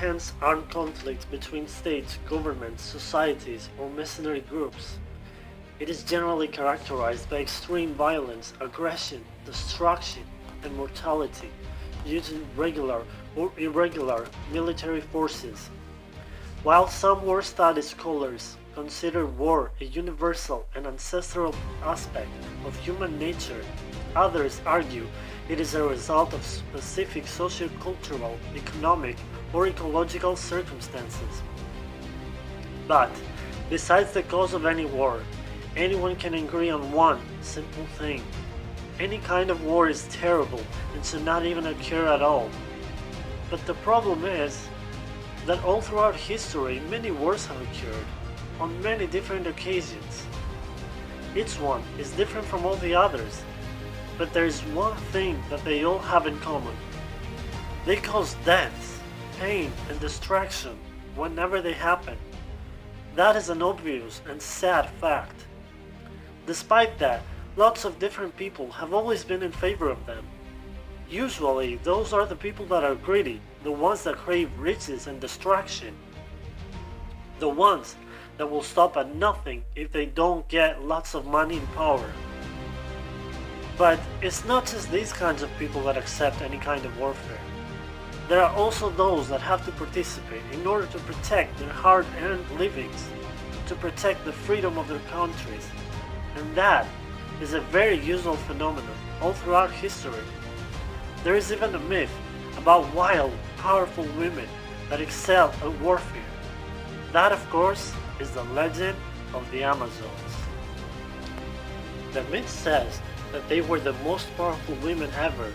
intense armed conflicts between states, governments, societies, or mercenary groups. It is generally characterized by extreme violence, aggression, destruction, and mortality due to regular or irregular military forces. While some war studies scholars consider war a universal and ancestral aspect of human nature, others argue it is a result of specific socio-cultural, economic, or ecological circumstances. But, besides the cause of any war, anyone can agree on one simple thing. Any kind of war is terrible and should not even occur at all. But the problem is that all throughout history many wars have occurred, on many different occasions. Each one is different from all the others, but there is one thing that they all have in common. They cause deaths, pain, and destruction whenever they happen. That is an obvious and sad fact. Despite that, lots of different people have always been in favor of them. Usually, those are the people that are greedy, the ones that crave riches and destruction. The ones that will stop at nothing if they don't get lots of money and power. But it's not just these kinds of people that accept any kind of warfare. There are also those that have to participate in order to protect their hard-earned livings, to protect the freedom of their countries. And that is a very usual phenomenon all throughout history. There is even a myth about wild, powerful women that excel at warfare. That, of course, is the legend of the Amazons. The myth says that they were the most powerful women ever.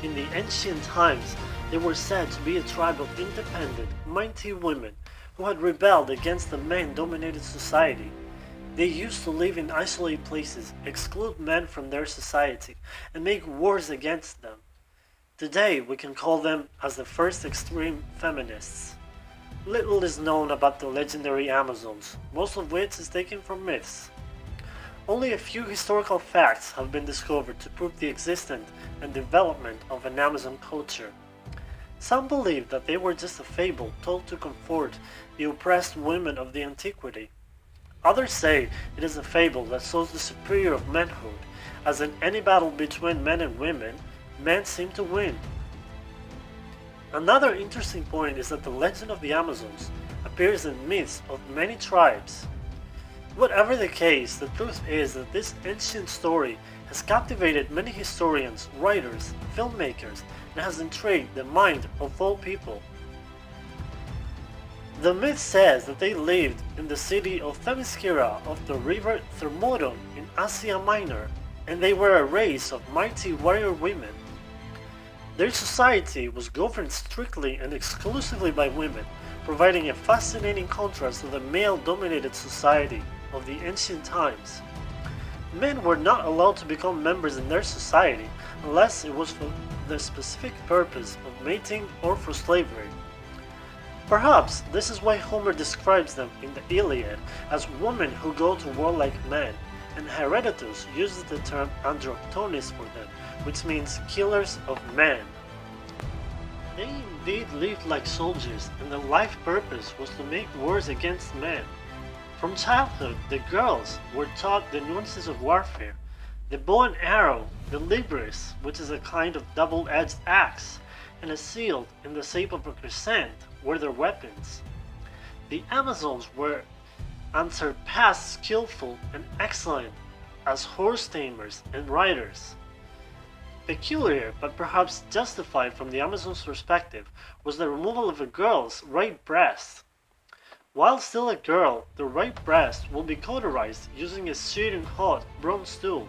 In the ancient times, they were said to be a tribe of independent, mighty women who had rebelled against the man-dominated society. They used to live in isolated places, exclude men from their society, and make wars against them. Today, we can call them as the first extreme feminists. Little is known about the legendary Amazons, most of which is taken from myths. Only a few historical facts have been discovered to prove the existence and development of an Amazon culture. Some believe that they were just a fable told to comfort the oppressed women of the antiquity. Others say it is a fable that shows the superior of manhood, as in any battle between men and women, men seem to win. Another interesting point is that the legend of the Amazons appears in myths of many tribes. Whatever the case, the truth is that this ancient story has captivated many historians, writers, filmmakers, and has intrigued the mind of all people. The myth says that they lived in the city of Themyscira of the river Thermodon in Asia Minor, and they were a race of mighty warrior women. Their society was governed strictly and exclusively by women, providing a fascinating contrast to the male-dominated society of the ancient times. Men were not allowed to become members in their society unless it was for the specific purpose of mating or for slavery. Perhaps this is why Homer describes them in the Iliad as women who go to war like men, and Herodotus uses the term androctones for them, which means killers of men. They indeed lived like soldiers, and their life purpose was to make wars against men. From childhood, the girls were taught the nuances of warfare. The bow and arrow, the libris, which is a kind of double-edged axe, and a shield in the shape of a crescent were their weapons. The Amazons were unsurpassed skillful and excellent as horse tamers and riders. Peculiar, but perhaps justified from the Amazons' perspective, was the removal of a girl's right breast. While still a girl, the right breast will be cauterized using a searing hot bronze tool.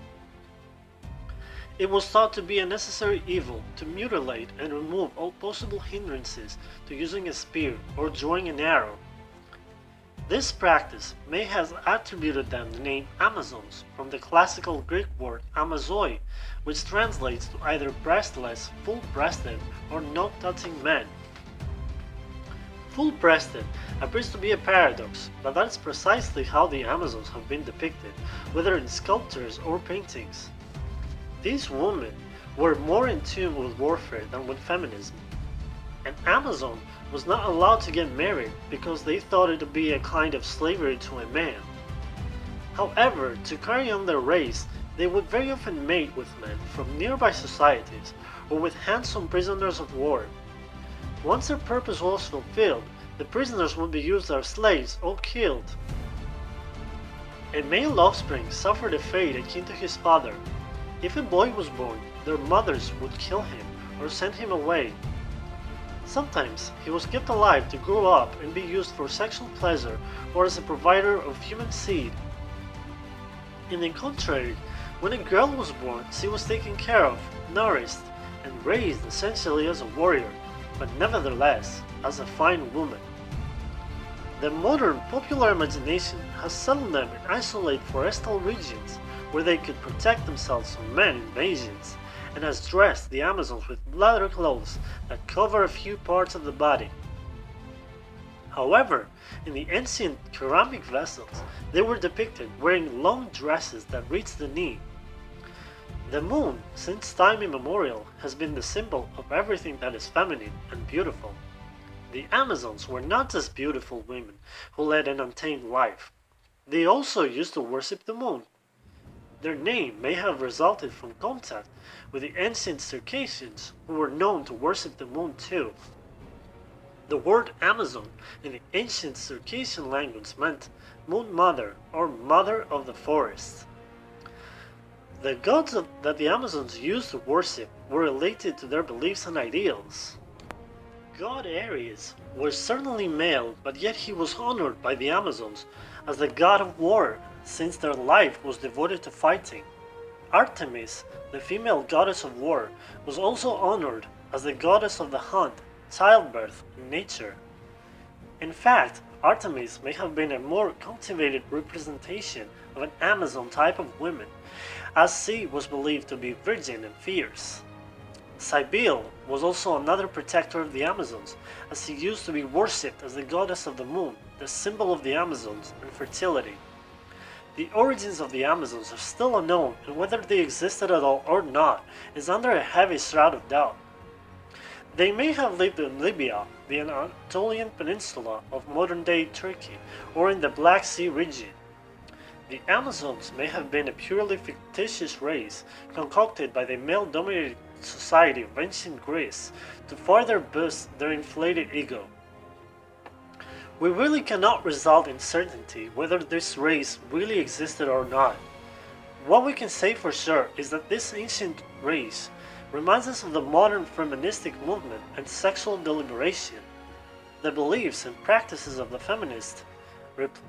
It was thought to be a necessary evil to mutilate and remove all possible hindrances to using a spear or drawing an arrow. This practice may have attributed them the name Amazons from the classical Greek word amazoi, which translates to either breastless, full-breasted, or not-touching men. Full-breasted appears to be a paradox, but that is precisely how the Amazons have been depicted, whether in sculptures or paintings. These women were more in tune with warfare than with feminism. An Amazon was not allowed to get married because they thought it to be a kind of slavery to a man. However, to carry on their race, they would very often mate with men from nearby societies or with handsome prisoners of war. Once their purpose was fulfilled, the prisoners would be used as slaves or killed. A male offspring suffered a fate akin to his father. If a boy was born, their mothers would kill him or send him away. Sometimes he was kept alive to grow up and be used for sexual pleasure or as a provider of human seed. In the contrary, when a girl was born, she was taken care of, nourished, and raised essentially as a warrior, but nevertheless as a fine woman. The modern popular imagination has settled them in isolated forestal regions where they could protect themselves from man invasions, and has dressed the Amazons with leather clothes that cover a few parts of the body. However, in the ancient ceramic vessels, they were depicted wearing long dresses that reached the knee. The moon, since time immemorial, has been the symbol of everything that is feminine and beautiful. The Amazons were not just beautiful women who led an untamed life. They also used to worship the moon. Their name may have resulted from contact with the ancient Circassians, who were known to worship the moon too. The word Amazon in the ancient Circassian language meant Moon Mother or Mother of the Forest. The gods that the Amazons used to worship were related to their beliefs and ideals. God Ares was certainly male, but yet he was honored by the Amazons as the god of war, since their life was devoted to fighting. Artemis, the female goddess of war, was also honored as the goddess of the hunt, childbirth, and nature. In fact, Artemis may have been a more cultivated representation of an Amazon type of woman, as she was believed to be virgin and fierce. Cybele was also another protector of the Amazons, as she used to be worshipped as the goddess of the moon, the symbol of the Amazons, and fertility. The origins of the Amazons are still unknown, and whether they existed at all or not is under a heavy shroud of doubt. They may have lived in Libya, the Anatolian peninsula of modern-day Turkey, or in the Black Sea region. The Amazons may have been a purely fictitious race concocted by the male-dominated society of ancient Greece to further boost their inflated ego. We really cannot result in certainty whether this race really existed or not. What we can say for sure is that this ancient race reminds us of the modern feministic movement and sexual deliberation. The beliefs and practices of the feminists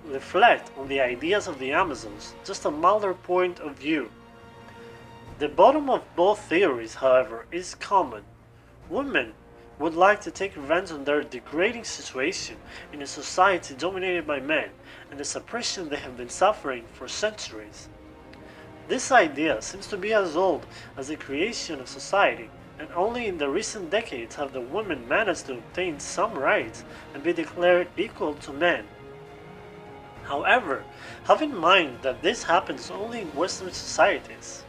reflect on the ideas of the Amazons, just a milder point of view. The bottom of both theories, however, is common. Women would like to take revenge on their degrading situation in a society dominated by men and the suppression they have been suffering for centuries. This idea seems to be as old as the creation of society, and only in the recent decades have the women managed to obtain some rights and be declared equal to men. However, have in mind that this happens only in Western societies.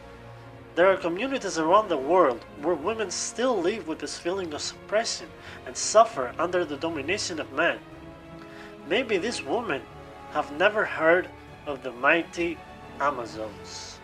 There are communities around the world where women still live with this feeling of suppression and suffer under the domination of men. Maybe these women have never heard of the mighty Amazons.